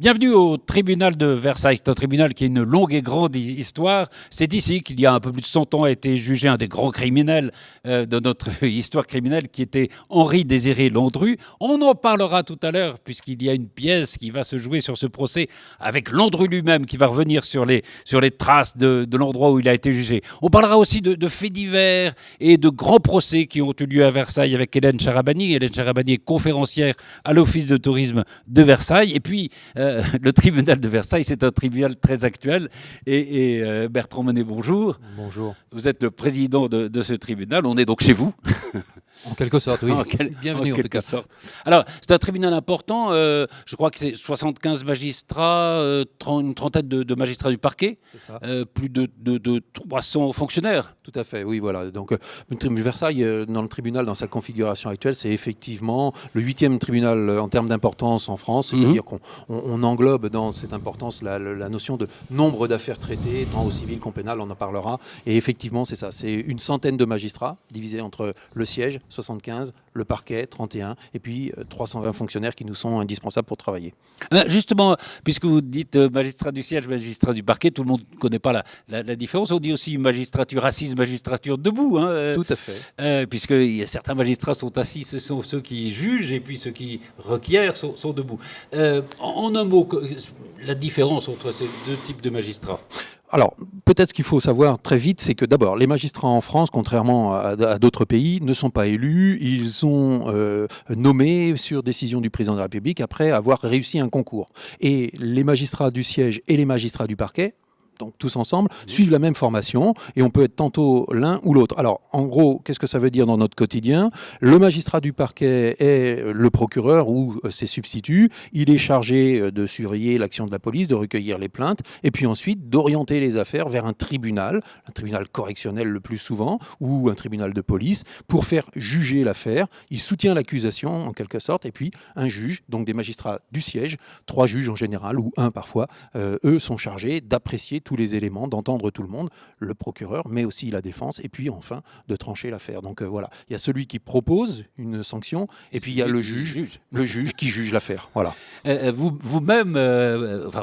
Bienvenue au tribunal de Versailles. C'est un tribunal qui a une longue et grande histoire. C'est ici qu'il y a un peu plus de 100 ans a été jugé un des grands criminels de notre histoire criminelle qui était Henri-Désiré Landru. On en parlera tout à l'heure puisqu'il y a une pièce qui va se jouer sur ce procès avec Landru lui-même qui va revenir sur les traces de l'endroit où il a été jugé. On parlera aussi de faits divers et de grands procès qui ont eu lieu à Versailles avec Hélène Charabani. Hélène Charabani est conférencière à l'Office de tourisme de Versailles. Et puis, le tribunal de Versailles, c'est un tribunal très actuel. Et Bertrand Monet, bonjour. Bonjour. Vous êtes le président de ce tribunal. On est donc chez vous. En quelque sorte, oui. Bienvenue en tout cas. Sorte. Alors, c'est un tribunal important. Je crois que c'est 75 magistrats, une trentaine de magistrats du parquet. C'est ça. Plus de 300 fonctionnaires. Tout à fait, oui, voilà. Donc, Versailles, dans le tribunal, dans sa configuration actuelle, c'est effectivement le 8e tribunal en termes d'importance en France. C'est-à-dire qu'on englobe dans cette importance la notion de nombre d'affaires traitées, tant au civil qu'au pénal, on en parlera. Et effectivement, c'est ça. C'est une centaine de magistrats divisés entre le siège, 75, le parquet, 31, et puis 320 fonctionnaires qui nous sont indispensables pour travailler. Justement, puisque vous dites magistrat du siège, magistrat du parquet, tout le monde ne connaît pas la différence. On dit aussi magistrature assise, magistrature debout. Tout à fait. Puisque certains magistrats sont assis, ce sont ceux qui jugent, et puis ceux qui requièrent sont debout. En un mot, la différence entre ces deux types de magistrats? Alors, peut-être ce qu'il faut savoir très vite, c'est que d'abord, les magistrats en France, contrairement à d'autres pays, ne sont pas élus. Ils sont nommés sur décision du président de la République après avoir réussi un concours. Et les magistrats du siège et les magistrats du parquet, donc tous ensemble, suivent la même formation et on peut être tantôt l'un ou l'autre. Alors, en gros, qu'est-ce que ça veut dire dans notre quotidien? Le magistrat du parquet est le procureur ou ses substituts. Il est chargé de surveiller l'action de la police, de recueillir les plaintes et puis ensuite d'orienter les affaires vers un tribunal correctionnel le plus souvent ou un tribunal de police pour faire juger l'affaire. Il soutient l'accusation en quelque sorte et puis un juge, donc des magistrats du siège, 3 juges en général ou 1 parfois, eux sont chargés d'apprécier tous les éléments, d'entendre tout le monde, le procureur, mais aussi la défense, et puis enfin de trancher l'affaire. Donc voilà, il y a celui qui propose une sanction, et puis il y a le juge qui juge l'affaire. Voilà. Vous-même,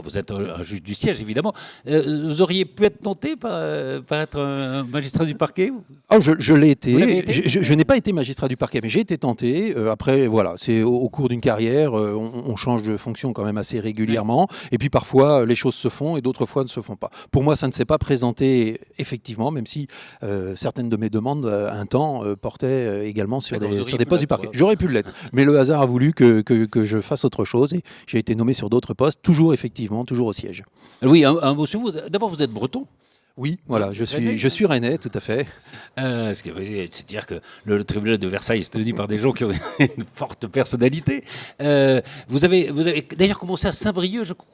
vous êtes un juge du siège évidemment, vous auriez pu être tenté par être un magistrat du parquet? Je l'ai été. Vous l'avez été. Je n'ai pas été magistrat du parquet, mais j'ai été tenté. Après, voilà, c'est au cours d'une carrière, on change de fonction quand même assez régulièrement, et puis parfois les choses se font et d'autres fois ne se font pas. Pour moi, ça ne s'est pas présenté effectivement, même si certaines de mes demandes, un temps, portaient également sur des postes du parquet. J'aurais pu l'être, mais le hasard a voulu que je fasse autre chose et j'ai été nommé sur d'autres postes, toujours effectivement, toujours au siège. Oui, un mot sur vous. D'abord, vous êtes breton. Oui, voilà, je suis rennais, tout à fait. C'est-à-dire que le tribunal de Versailles est tenu par des gens qui ont une forte personnalité. Vous avez d'ailleurs commencé à Saint-Brieuc, je crois,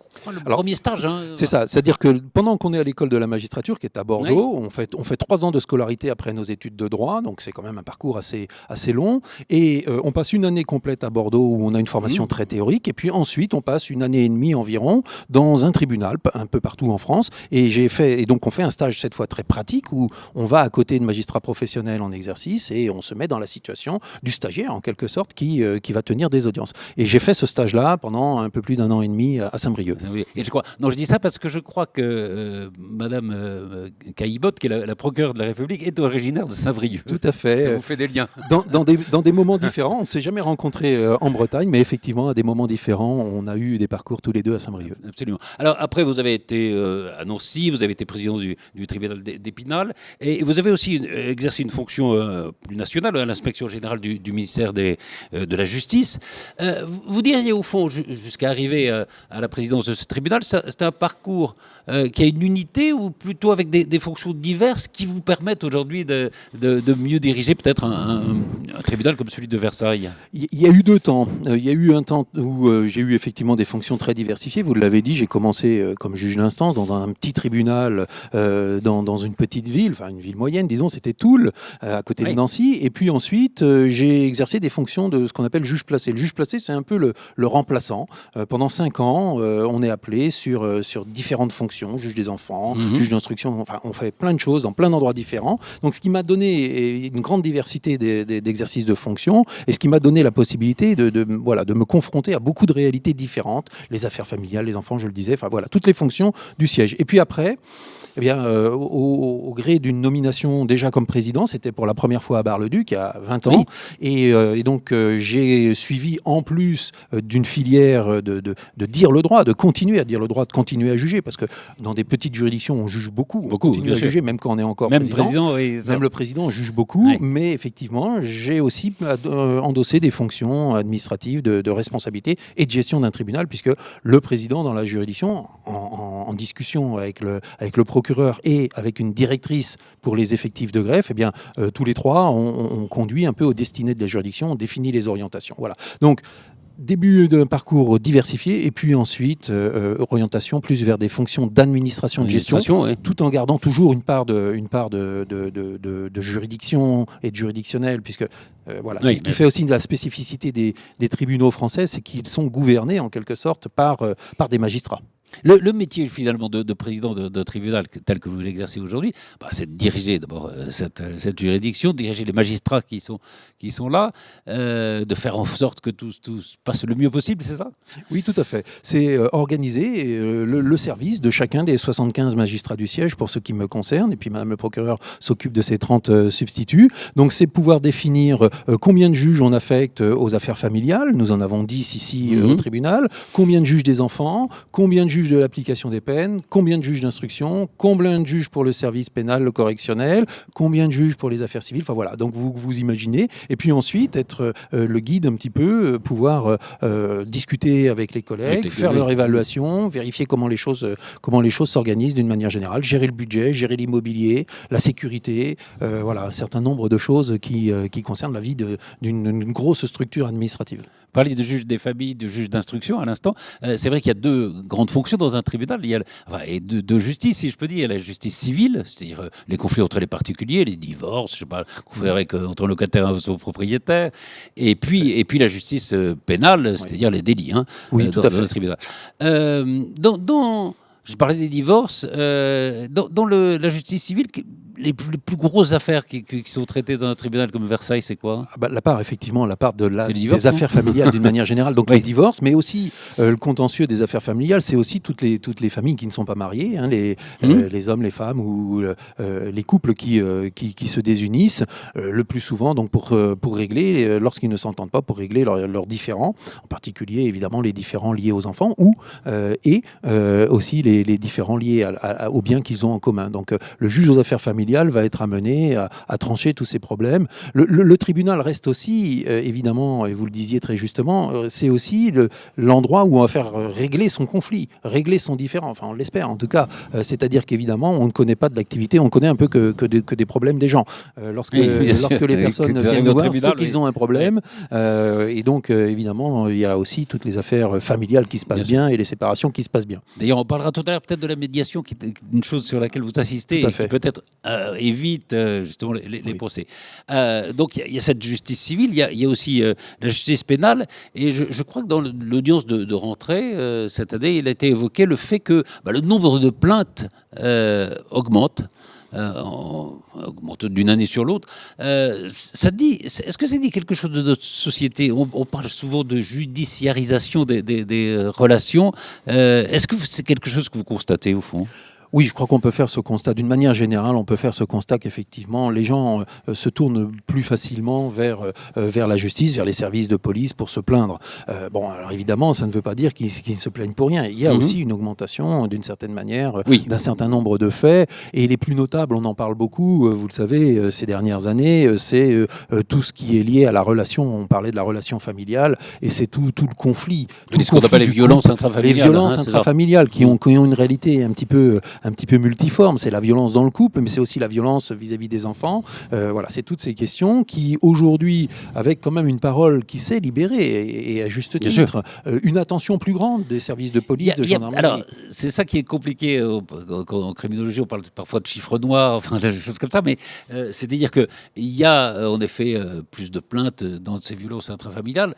premier stage. C'est ça, c'est-à-dire que pendant qu'on est à l'école de la magistrature, qui est à Bordeaux, on fait 3 ans de scolarité après nos études de droit, donc c'est quand même un parcours assez long, et on passe une année complète à Bordeaux où on a une formation très théorique, et puis ensuite on passe une année et demie environ dans un tribunal, un peu partout en France, et donc on fait un stage cette fois très pratique où on va à côté de magistrats professionnels en exercice et on se met dans la situation du stagiaire en quelque sorte qui va tenir des audiences. Et j'ai fait ce stage-là pendant un peu plus d'1 an et demi à Saint-Brieuc. Oui. Et je dis ça parce que je crois que Madame Caillebotte, qui est la procureure de la République, est originaire de Saint-Brieuc. Tout à fait. Ça vous fait des liens. Dans des moments différents, on ne s'est jamais rencontrés en Bretagne, mais effectivement à des moments différents, on a eu des parcours tous les deux à Saint-Brieuc. Absolument. Alors après, vous avez été à Nancy, vous avez été président du tribunal d'Épinal, et vous avez aussi exercé une fonction plus nationale à l'inspection générale du ministère de la Justice. Vous diriez au fond, jusqu'à arriver à la présidence de ce tribunal, c'est un parcours qui a une unité ou plutôt avec des fonctions diverses qui vous permettent aujourd'hui de mieux diriger peut-être un tribunal comme celui de Versailles? Il y a eu 2 temps. Il y a eu un temps où j'ai eu effectivement des fonctions très diversifiées. Vous l'avez dit, j'ai commencé comme juge d'instance dans un petit tribunal dans une petite ville, enfin une ville moyenne, disons, c'était Toul, à côté de Nancy. Et puis ensuite, j'ai exercé des fonctions de ce qu'on appelle juge placé. Le juge placé, c'est un peu le remplaçant. Pendant 5 ans, on est appelé sur différentes fonctions, juge des enfants, juge d'instruction, enfin on fait plein de choses dans plein d'endroits différents. Donc ce qui m'a donné une grande diversité d'exercices de fonctions et ce qui m'a donné la possibilité de me confronter à beaucoup de réalités différentes, les affaires familiales, les enfants, je le disais, enfin voilà, toutes les fonctions du siège. Et puis après, eh bien, au gré d'une nomination déjà comme président, c'était pour la première fois à Bar-le-Duc, il y a 20 ans, et donc j'ai suivi en plus d'une filière de dire le droit, de continuer à dire le droit, de continuer à juger, parce que dans des petites juridictions, on juge beaucoup, on continue à juger, même quand on est encore président. Même le président juge beaucoup, mais effectivement, j'ai aussi endossé des fonctions administratives de responsabilité et de gestion d'un tribunal, puisque le président dans la juridiction, en discussion avec le procureur et avec une directrice pour les effectifs de greffe, eh bien, tous les trois, on conduit un peu aux destinées de la juridiction, on définit les orientations. Voilà. Donc, début d'un parcours diversifié et puis ensuite orientation plus vers des fonctions d'administration de gestion, tout en gardant toujours une part de juridiction et de juridictionnel, puisque c'est ce qui fait aussi de la spécificité des tribunaux français, c'est qu'ils sont gouvernés en quelque sorte par des magistrats. Le métier finalement de président de tribunal tel que vous l'exercez aujourd'hui, c'est de diriger d'abord cette juridiction, de diriger les magistrats qui sont là, de faire en sorte que tout se passe le mieux possible, c'est ça ? Oui, tout à fait. C'est organiser le service de chacun des 75 magistrats du siège pour ce qui me concerne, et puis Madame le procureur s'occupe de ses 30 substituts. Donc c'est pouvoir définir combien de juges on affecte aux affaires familiales, nous en avons 10 ici au tribunal, combien de juges des enfants, combien de juges de l'application des peines, combien de juges d'instruction, combien de juges pour le service pénal, le correctionnel, combien de juges pour les affaires civiles, enfin voilà, donc vous imaginez, et puis ensuite être le guide un petit peu, pouvoir discuter avec les collègues, faire leur évaluation, vérifier comment les choses s'organisent d'une manière générale, gérer le budget, gérer l'immobilier, la sécurité, voilà, un certain nombre de choses qui concernent la vie d'une grosse structure administrative. Vous parliez de juge des familles, de juge d'instruction à l'instant. C'est vrai qu'il y a deux grandes fonctions dans un tribunal. Il y a de justice, si je peux dire. Il y a la justice civile, c'est-à-dire les conflits entre les particuliers, les divorces, je sais pas, conflits entre un locataire et son propriétaire. Et puis la justice pénale, c'est-à-dire les délits. Tout à fait. Dans le tribunal. Je parlais des divorces. Dans la justice civile, les plus grosses affaires qui sont traitées dans un tribunal comme Versailles, c'est quoi ? La part des affaires familiales d'une manière générale, donc les divorces, mais aussi le contentieux des affaires familiales, c'est aussi toutes les familles qui ne sont pas mariées, les hommes, les femmes ou les couples qui se désunissent, le plus souvent donc pour régler, lorsqu'ils ne s'entendent pas, pour régler leurs différends, en particulier évidemment les différends liés aux enfants et aussi les différends liés aux biens qu'ils ont en commun. Donc le juge aux affaires familiales va être amené à trancher tous ces problèmes. Le tribunal reste aussi, évidemment, et vous le disiez très justement, c'est aussi l'endroit où on va faire régler son conflit, régler son différend, enfin on l'espère en tout cas. C'est-à-dire qu'évidemment, on ne connaît pas de l'activité, on connaît un peu que des problèmes des gens. Lorsque les personnes viennent nous voir, c'est qu'ils ont un problème. Et donc, évidemment, il y a aussi toutes les affaires familiales qui se passent bien et les séparations qui se passent bien. D'ailleurs, on parlera tout à l'heure peut-être de la médiation, qui est une chose sur laquelle vous assistez et qui peut-être évite justement les procès. Donc il y a cette justice civile, il y a aussi la justice pénale, et je crois que dans l'audience de rentrée cette année, il a été évoqué le fait que le nombre de plaintes augmente. Augmente d'une année sur l'autre. Est-ce que ça dit quelque chose de notre société ? On parle souvent de judiciarisation des relations. Est-ce que c'est quelque chose que vous constatez au fond ? Oui, je crois qu'on peut faire ce constat. D'une manière générale, on peut faire ce constat qu'effectivement, les gens se tournent plus facilement vers la justice, vers les services de police pour se plaindre. Alors évidemment, ça ne veut pas dire qu'ils se plaignent pour rien. Il y a aussi une augmentation, d'une certaine manière, d'un certain nombre de faits. Et les plus notables, on en parle beaucoup, vous le savez, ces dernières années, c'est tout ce qui est lié à la relation. On parlait de la relation familiale, et c'est tout le conflit. Tout ce qu'on appelle les violences intrafamiliales. Les violences intrafamiliales qui ont une réalité un petit peu un petit peu multiforme. C'est la violence dans le couple, mais c'est aussi la violence vis-à-vis des enfants. Voilà, c'est toutes ces questions qui, aujourd'hui, avec quand même une parole qui s'est libérée, et à juste titre, une attention plus grande des services de police, de gendarmerie. Alors, c'est ça qui est compliqué. En criminologie, on parle parfois de chiffres noirs, enfin, des choses comme ça, mais c'est-à-dire qu'il y a en effet plus de plaintes dans ces violences intrafamiliales.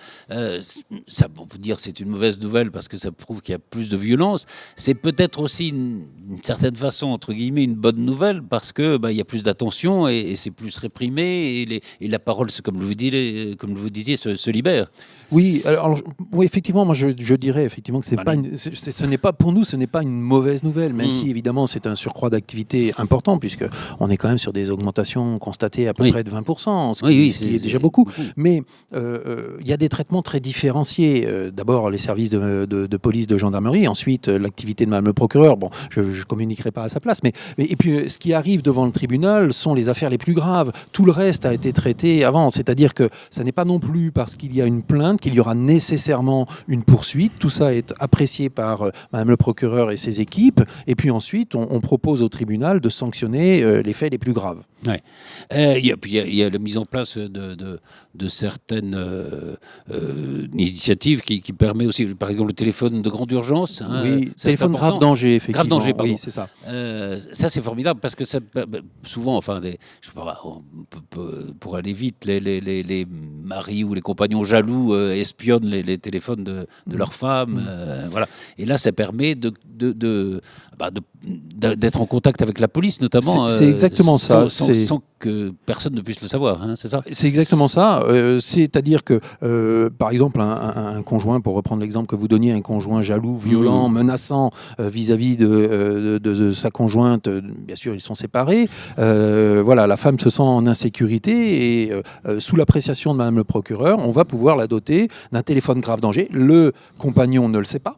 Ça, on peut dire c'est une mauvaise nouvelle parce que ça prouve qu'il y a plus de violence. C'est peut-être aussi une certaine façon, entre guillemets, une bonne nouvelle parce que il y a plus d'attention et c'est plus réprimé et la parole, comme vous disiez, se libère. Oui, alors oui, effectivement, moi je dirais effectivement que ce n'est pas pour nous, ce n'est pas une mauvaise nouvelle, même si évidemment c'est un surcroît d'activité important puisque on est quand même sur des augmentations constatées à peu près de 20%, ce qui est déjà beaucoup. Mais il y a des traitements très différenciés. D'abord les services de police, de gendarmerie, ensuite l'activité de Madame le procureur. Bon, je communiquerai pas à sa place, mais et puis ce qui arrive devant le tribunal sont les affaires les plus graves. Tout le reste a été traité avant, c'est-à-dire que ça n'est pas non plus parce qu'il y a une plainte qu'il y aura nécessairement une poursuite. Tout ça est apprécié par Madame le procureur et ses équipes. Et puis ensuite, on propose au tribunal de sanctionner les faits les plus graves. Ouais. Il y a la mise en place de certaines initiatives qui permet aussi, par exemple, le téléphone de grande urgence. Oui, téléphone grave danger, effectivement. Grave danger, pardon. Oui, c'est ça. Ça, c'est formidable parce que ça, souvent, enfin, je sais pas, pour aller vite, les maris ou les compagnons jaloux espionnent les téléphones de leurs femmes. Voilà. Et là, ça permet d'être en contact avec la police, notamment. C'est exactement ça. Sans que personne ne puisse le savoir, hein, c'est ça? C'est exactement ça. C'est-à-dire que, par exemple, un conjoint, pour reprendre l'exemple que vous donniez, un conjoint jaloux, violent, menaçant vis-à-vis de sa conjointe, bien sûr, ils sont séparés. Voilà, la femme se sent en insécurité et sous l'appréciation de Madame le procureur, on va pouvoir la doter d'un téléphone grave danger. Le compagnon ne le sait pas.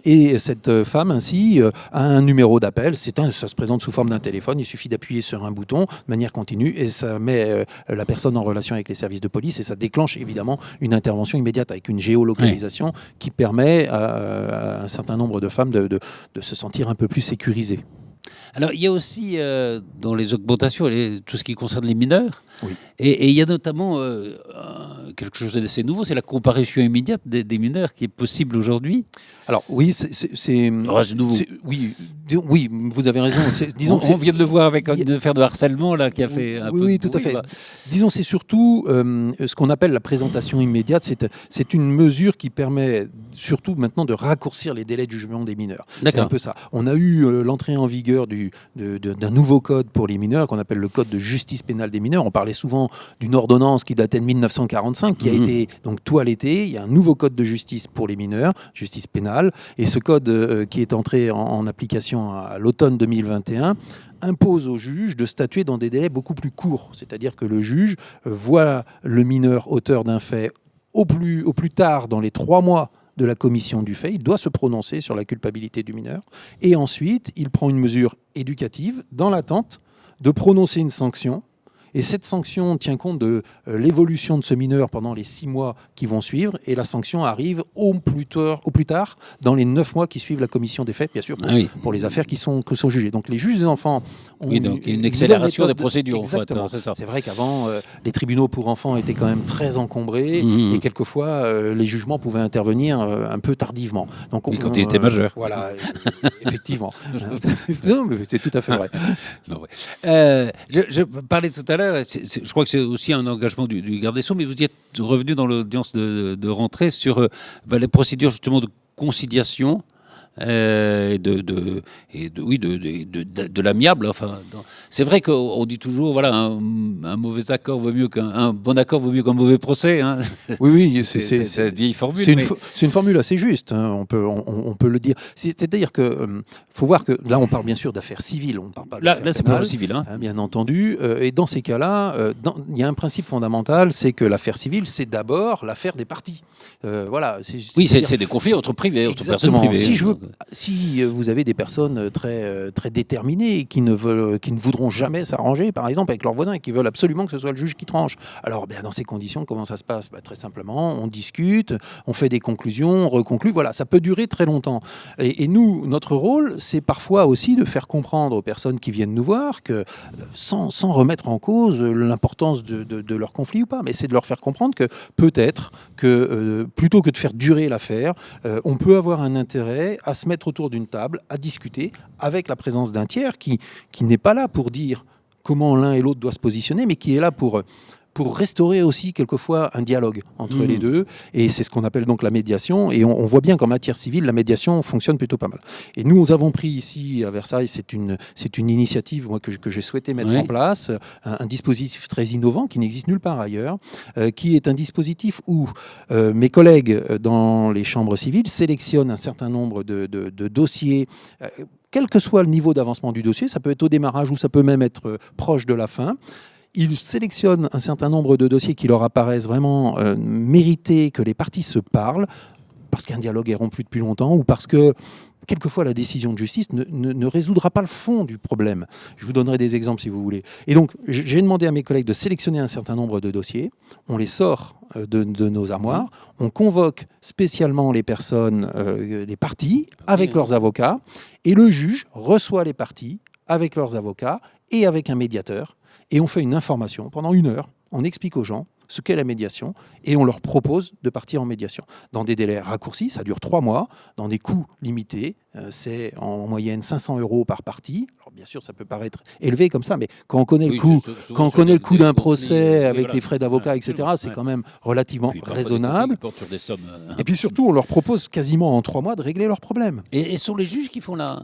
Et cette femme, ainsi, a un numéro d'appel. Ça se présente sous forme d'un téléphone. Il suffit d'appuyer sur un bouton de manière continue et ça met la personne en relation avec les services de police et ça déclenche évidemment une intervention immédiate avec une géolocalisation qui permet à un certain nombre de femmes de se sentir un peu plus sécurisées. Alors, il y a aussi, dans les augmentations, tout ce qui concerne les mineurs. Oui. Et il y a notamment quelque chose d'assez nouveau, c'est la comparution immédiate des mineurs qui est possible aujourd'hui. Alors, oui, c'est nouveau. Oui, vous avez raison. Disons on vient de le voir avec une affaire de harcèlement là, qui a fait un peu de bruit. Tout à fait. Disons, c'est surtout ce qu'on appelle la présentation immédiate. C'est une mesure qui permet surtout maintenant de raccourcir les délais de jugement des mineurs. C'est un peu ça. On a eu l'entrée en vigueur d'un nouveau code pour les mineurs qu'on appelle le code de justice pénale des mineurs. On parlait souvent d'une ordonnance qui datait de 1945, qui a été donc toilettée. Il y a un nouveau code de justice pour les mineurs, justice pénale. Et ce code qui est entré en application à l'automne 2021 impose au juge de statuer dans des délais beaucoup plus courts. C'est-à-dire que le juge voit le mineur auteur d'un fait au plus tard dans les 3 mois de la commission du fait, il doit se prononcer sur la culpabilité du mineur et ensuite il prend une mesure éducative dans l'attente de prononcer une sanction. Et cette sanction tient compte de l'évolution de ce mineur pendant les 6 mois qui vont suivre. Et la sanction arrive au plus tard dans les 9 mois qui suivent la commission des faits, bien sûr, pour les affaires qui sont jugées. Donc les juges des enfants ont donc il y a une accélération des procédures. Exactement. En fait, c'est vrai qu'avant, les tribunaux pour enfants étaient quand même très encombrés et quelquefois, les jugements pouvaient intervenir un peu tardivement. Donc, quand ils étaient majeurs. Voilà, effectivement. Non, mais c'est tout à fait vrai. Non, ouais. Je parlais tout à l'heure, je crois que c'est aussi un engagement du garde des Sceaux, mais vous y êtes revenu dans l'audience de rentrée sur les procédures justement de conciliation et de l'amiable. Enfin, c'est vrai qu'on dit toujours, voilà, un mauvais accord vaut mieux qu'un bon accord vaut mieux qu'un mauvais procès. Hein. Oui, c'est cette vieille formule. C'est une formule assez juste. Hein, on peut le dire. C'est-à-dire que faut voir que là, on parle bien sûr d'affaires civiles. On parle pas d'affaires là, c'est pas civil, hein. Bien entendu. Et dans ces cas-là, il y a un principe fondamental, c'est que l'affaire civile, c'est d'abord l'affaire des parties. Voilà. C'est des conflits entre privés, entre personnes privées. Si je veux Si vous avez des personnes très déterminées qui ne voudront jamais s'arranger, par exemple, avec leurs voisins et qui veulent absolument que ce soit le juge qui tranche. Alors, dans ces conditions, comment ça se passe ? Très simplement, on discute, on fait des conclusions, on reconclut. Voilà, ça peut durer très longtemps. Et nous, notre rôle, c'est parfois aussi de faire comprendre aux personnes qui viennent nous voir que, sans remettre en cause l'importance de leur conflit ou pas, mais c'est de leur faire comprendre que peut-être que plutôt que de faire durer l'affaire, on peut avoir un intérêt à se mettre autour d'une table, à discuter avec la présence d'un tiers qui n'est pas là pour dire comment l'un et l'autre doivent se positionner, mais qui est là pour restaurer aussi quelquefois un dialogue entre les deux. Et c'est ce qu'on appelle donc la médiation. Et on voit bien qu'en matière civile, la médiation fonctionne plutôt pas mal. Et nous avons pris ici à Versailles, c'est une initiative moi, que j'ai souhaité mettre en place, un dispositif très innovant qui n'existe nulle part ailleurs, qui est un dispositif où mes collègues dans les chambres civiles sélectionnent un certain nombre de dossiers, quel que soit le niveau d'avancement du dossier, ça peut être au démarrage ou ça peut même être proche de la fin. Ils sélectionnent un certain nombre de dossiers qui leur apparaissent vraiment mérités que les parties se parlent, parce qu'un dialogue est rompu depuis longtemps ou parce que quelquefois la décision de justice ne résoudra pas le fond du problème. Je vous donnerai des exemples si vous voulez. Et donc, j'ai demandé à mes collègues de sélectionner un certain nombre de dossiers. On les sort de nos armoires. On convoque spécialement les personnes, les parties, avec leurs avocats. Et le juge reçoit les parties avec leurs avocats et avec un médiateur. Et on fait une information pendant 1 heure. On explique aux gens ce qu'est la médiation et on leur propose de partir en médiation. Dans des délais raccourcis, ça dure 3 mois, dans des coûts limités. C'est en moyenne 500 € par partie. Alors bien sûr, ça peut paraître élevé comme ça, mais quand on connaît le coût d'un procès avec les frais d'avocat, etc., c'est quand même relativement raisonnable. Sur des sommes, et puis surtout, on leur propose quasiment en 3 mois de régler leurs problèmes. Et sont les juges qui font la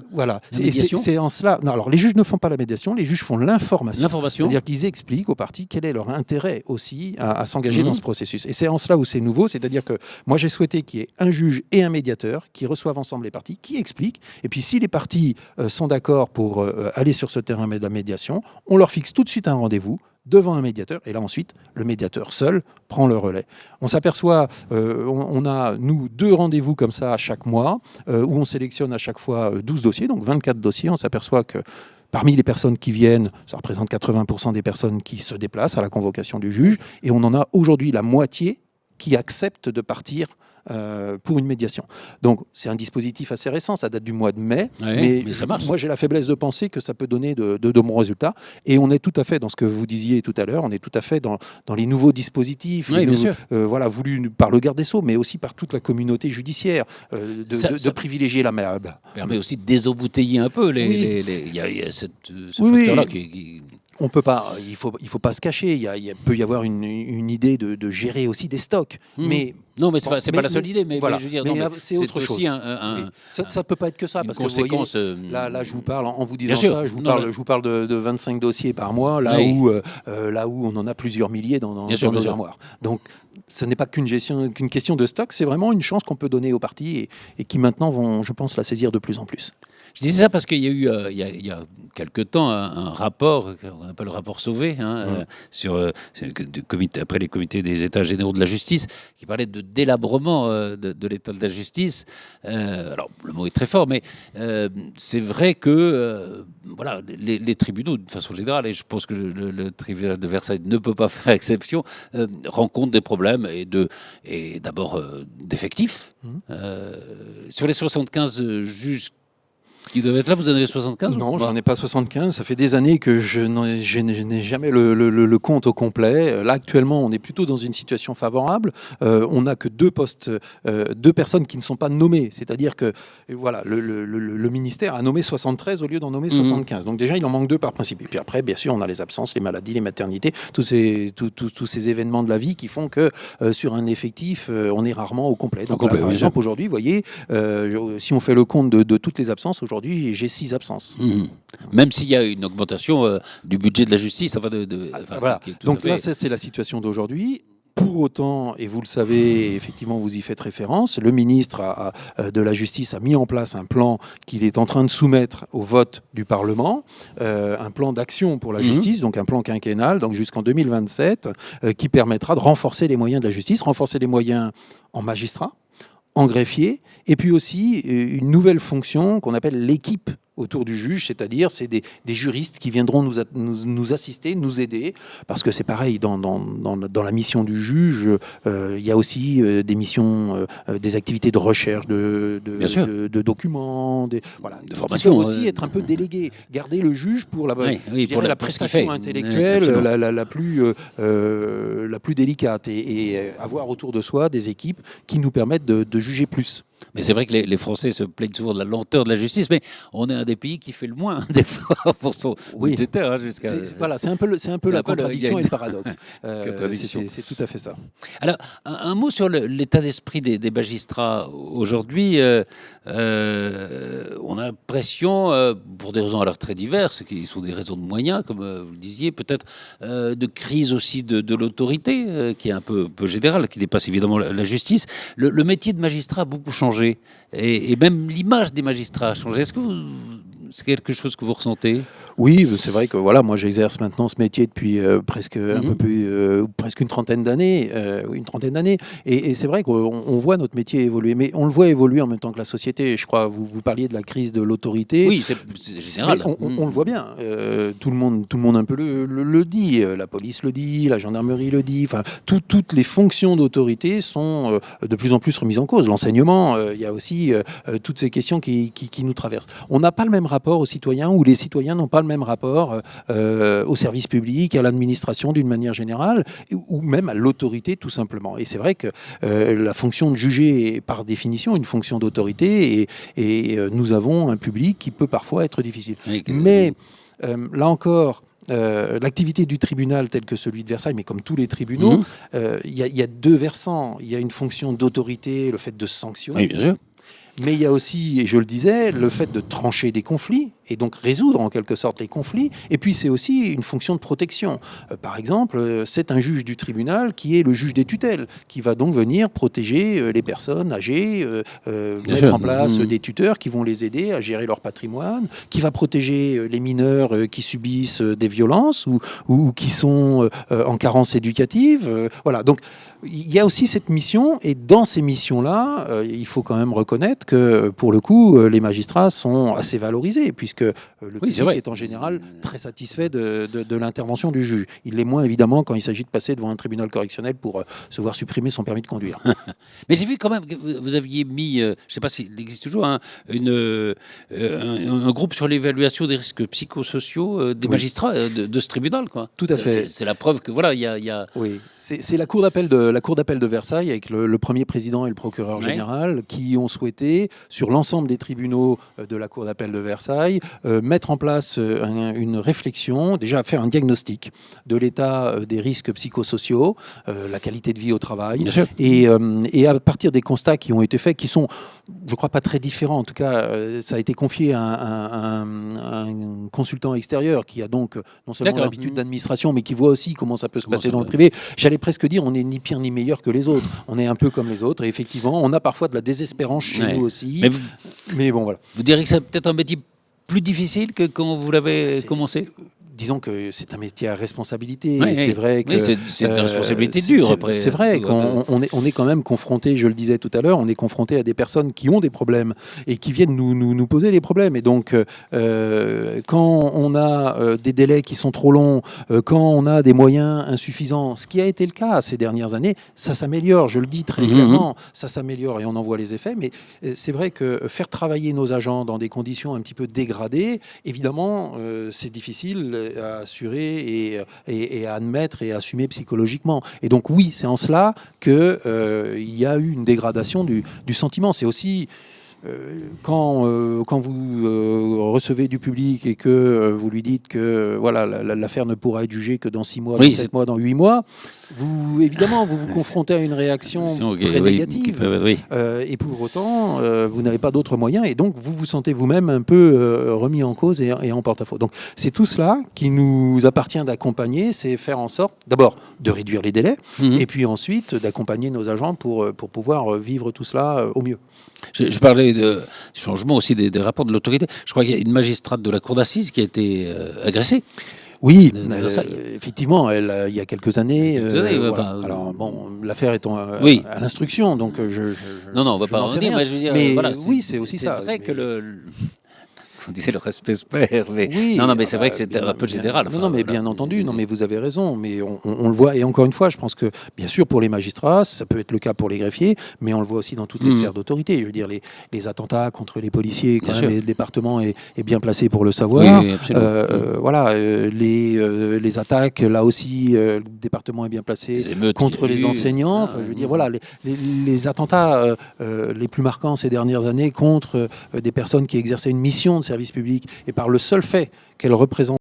médiation ? C'est en cela. Non, alors les juges ne font pas la médiation, les juges font l'information. L'information. C'est-à-dire qu'ils expliquent aux parties quel est leur intérêt aussi à s'engager dans ce processus. Et c'est en cela où c'est nouveau, c'est-à-dire que moi j'ai souhaité qu'il y ait un juge et un médiateur qui reçoivent ensemble les parties, qui expliquent. Et puis si les parties sont d'accord pour aller sur ce terrain de la médiation, on leur fixe tout de suite un rendez-vous devant un médiateur, et là ensuite, le médiateur seul prend le relais. On s'aperçoit, on a, nous, 2 rendez-vous comme ça chaque mois, où on sélectionne à chaque fois 12 dossiers, donc 24 dossiers. On s'aperçoit que parmi les personnes qui viennent, ça représente 80% des personnes qui se déplacent à la convocation du juge, et on en a aujourd'hui la moitié qui acceptent de partir pour une médiation. Donc c'est un dispositif assez récent, ça date du mois de mai, mais ça marche. Moi j'ai la faiblesse de penser que ça peut donner de bons résultats, et on est tout à fait dans ce que vous disiez tout à l'heure, on est tout à fait dans les nouveaux dispositifs voulus par le garde des Sceaux, mais aussi par toute la communauté judiciaire, de privilégier l'amiable. Ça permet aussi de désembouteiller un peu il y a ce facteur-là qui... On peut pas, il faut pas se cacher. Il peut y avoir une idée de gérer aussi des stocks, mais non, mais c'est pas la seule idée. Mais, voilà. je veux dire, c'est autre chose. Ça peut pas être que ça, parce conséquence, que vous voyez, là, je vous parle en vous disant ça. Je vous parle de 25 dossiers par mois, là où on en a plusieurs milliers dans nos armoires. Donc, ce n'est pas qu'une question de stock, c'est vraiment une chance qu'on peut donner aux parties et qui maintenant vont, je pense, la saisir de plus en plus. Je disais ça parce qu'il y a eu, il y a quelque temps, un rapport qu'on appelle le rapport Sauvé, après les comités des États généraux de la justice, qui parlait de délabrement de l'état de la justice. Alors, le mot est très fort, mais c'est vrai que les tribunaux, de façon générale, et je pense que le tribunal de Versailles ne peut pas faire exception, rencontrent des problèmes et d'abord d'effectifs. Sur les 75 juges qui doivent être là, vous en avez 75 ? Non, j'en ai pas 75. Ça fait des années que je n'ai jamais le compte au complet. Là, actuellement, on est plutôt dans une situation favorable. On n'a que 2 postes, 2 personnes qui ne sont pas nommées. C'est-à-dire que voilà, le ministère a nommé 73 au lieu d'en nommer 75. Donc déjà, il en manque 2 par principe. Et puis après, bien sûr, on a les absences, les maladies, les maternités, tous ces événements de la vie qui font que sur un effectif, on est rarement au complet. Donc là, par exemple, aujourd'hui, vous voyez, si on fait le compte de toutes les absences, aujourd'hui, j'ai 6 absences. Même s'il y a une augmentation du budget de la justice. Voilà. Donc là, c'est la situation d'aujourd'hui. Pour autant, et vous le savez, effectivement, vous y faites référence, le ministre de la Justice a mis en place un plan qu'il est en train de soumettre au vote du Parlement, un plan d'action pour la justice, donc un plan quinquennal, donc jusqu'en 2027, qui permettra de renforcer les moyens de la justice, renforcer les moyens en magistrats, en greffier, et puis aussi une nouvelle fonction qu'on appelle l'équipe autour du juge, c'est-à-dire c'est des juristes qui viendront nous assister, nous aider, parce que c'est pareil, dans la mission du juge, il y a aussi des missions, des activités de recherche, de documents, de formation, qui peuvent aussi être un peu déléguées. Garder le juge pour la prestation intellectuelle la plus délicate, et avoir autour de soi des équipes qui nous permettent de juger plus. Mais c'est vrai que les Français se plaignent souvent de la lenteur de la justice, mais on est un des pays qui fait le moins d'efforts pour son budgétaire. C'est un peu la contradiction et le paradoxe. C'est tout à fait ça. Alors, un mot sur l'état d'esprit des magistrats. Aujourd'hui, on a l'impression, pour des raisons alors très diverses, qui sont des raisons de moyens, comme vous le disiez, peut-être de crise aussi de l'autorité, qui est un peu générale, qui dépasse évidemment la justice. Le métier de magistrat a beaucoup changé. Et même l'image des magistrats a changé. Est-ce que c'est quelque chose que vous ressentez? Oui, c'est vrai que moi j'exerce maintenant ce métier depuis presque un peu plus, presque une trentaine d'années, et c'est vrai qu'on voit notre métier évoluer, mais on le voit évoluer en même temps que la société. Je crois vous parliez de la crise de l'autorité. Oui, c'est général. On le voit bien. Tout le monde un peu le dit. La police le dit, la gendarmerie le dit. Enfin, toutes les fonctions d'autorité sont de plus en plus remises en cause. L'enseignement, il y a aussi toutes ces questions qui nous traversent. On n'a pas le même rapport aux citoyens, ou les citoyens n'ont pas le même rapport au service public, à l'administration d'une manière générale, ou même à l'autorité tout simplement. Et c'est vrai que la fonction de juger est par définition une fonction d'autorité, et nous avons un public qui peut parfois être difficile. Mais là encore, l'activité du tribunal tel que celui de Versailles, mais comme tous les tribunaux, il y a deux versants. Il y a une fonction d'autorité, le fait de sanctionner. Oui, bien sûr. Mais il y a aussi, et je le disais, le fait de trancher des conflits, et donc résoudre en quelque sorte les conflits. Et puis c'est aussi une fonction de protection. Par exemple, c'est un juge du tribunal qui est le juge des tutelles, qui va donc venir protéger les personnes âgées, mettre en place des tuteurs qui vont les aider à gérer leur patrimoine, qui va protéger les mineurs qui subissent des violences ou qui sont en carence éducative. Voilà, donc il y a aussi cette mission, et dans ces missions-là, il faut quand même reconnaître que, pour le coup, les magistrats sont assez valorisés, puisque le public est en général très satisfait de l'intervention du juge. Il l'est moins, évidemment, quand il s'agit de passer devant un tribunal correctionnel pour se voir supprimer son permis de conduire. Mais j'ai vu quand même que vous aviez mis, je ne sais pas s'il existe toujours, un groupe sur l'évaluation des risques psychosociaux des magistrats de ce tribunal, quoi. Tout à fait. C'est la preuve que, voilà, il y a... Oui, c'est la cour d'appel de Versailles, avec le premier président et le procureur général, qui ont souhaité, sur l'ensemble des tribunaux de la cour d'appel de Versailles, mettre en place une réflexion, déjà faire un diagnostic de l'état des risques psychosociaux, la qualité de vie au travail, et à partir des constats qui ont été faits, qui sont, je crois, pas très différents. En tout cas, ça a été confié à un consultant extérieur qui a donc non seulement l'habitude d'administration, mais qui voit aussi comment ça peut se passer dans le privé. J'allais presque dire, on n'est ni pire ni meilleur que les autres. On est un peu comme les autres, et effectivement, on a parfois de la désespérance chez nous aussi. Mais bon, voilà. Vous direz que c'est peut-être un métier plus difficile que quand vous l'avez commencé? Disons que c'est un métier à responsabilité. C'est vrai que c'est une responsabilité dure. C'est vrai qu'on est quand même confronté, je le disais tout à l'heure, on est confronté à des personnes qui ont des problèmes et qui viennent nous poser les problèmes. Et donc, quand on a des délais qui sont trop longs, quand on a des moyens insuffisants, ce qui a été le cas ces dernières années, ça s'améliore, je le dis très clairement, ça s'améliore et on en voit les effets. Mais c'est vrai que faire travailler nos agents dans des conditions un petit peu dégradées, évidemment, c'est difficile à assurer et à admettre et à assumer psychologiquement. Et donc oui, c'est en cela qu'il y a eu une dégradation du sentiment. C'est aussi quand vous recevez du public et que vous lui dites que voilà, l'affaire ne pourra être jugée que dans 6 mois, dans 7 mois, dans 8 mois, évidemment, vous confrontez à une réaction très négative. Et pour autant, vous n'avez pas d'autres moyens, et donc vous vous sentez vous-même un peu remis en cause et en porte-à-faux. Donc c'est tout cela qui nous appartient d'accompagner, c'est faire en sorte d'abord de réduire les délais, et puis ensuite d'accompagner nos agents pour pouvoir vivre tout cela au mieux. Je parlais de changement aussi des rapports de l'autorité. Je crois qu'il y a une magistrate de la cour d'assises qui a été agressée. Oui, de Versailles. effectivement, il y a quelques années. Quelques années, voilà. enfin, Alors bon, l'affaire étant oui. à l'instruction, donc Non, on va je pas n'en en sais dire, rien. mais je veux dire, Mais voilà, oui, c'est aussi ça. C'est vrai Mais- que on disait le respect se perd, mais Oui, non, mais c'est ah vrai bah, que c'était bien- un peu bien- général. Non, enfin, non, mais voilà. bien entendu, non, mais vous avez raison, mais on le voit, et encore une fois, je pense que, bien sûr, pour les magistrats, ça peut être le cas pour les greffiers, mais on le voit aussi dans toutes les sphères d'autorité. Je veux dire, les attentats contre les policiers, quand Bien même, sûr. et le département est bien placé pour le savoir. Oui, absolument. Voilà, les attaques, là aussi, le département est bien placé Les émeutes contre qu'il y a les eu, enseignants. voilà, Enfin, je veux dire, voilà, les attentats les plus marquants ces dernières années contre des personnes qui exerçaient une mission de service public, et par le seul fait qu'elles représentent